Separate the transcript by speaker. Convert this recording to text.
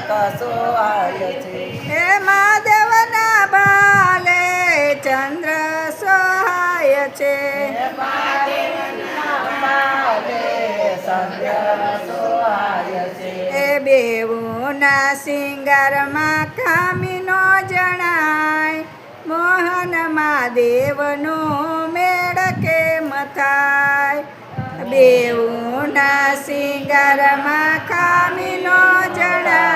Speaker 1: સોહાય છે
Speaker 2: હે મહાદેવના ભાલે ચંદ્ર સોહાય છે એ બેવુના સિંગારમાં ખામીનો જણાય મોહન મહાદેવનો મેળ કેમ થાય બેવુના સિંગારમાં ખામીનો જણાય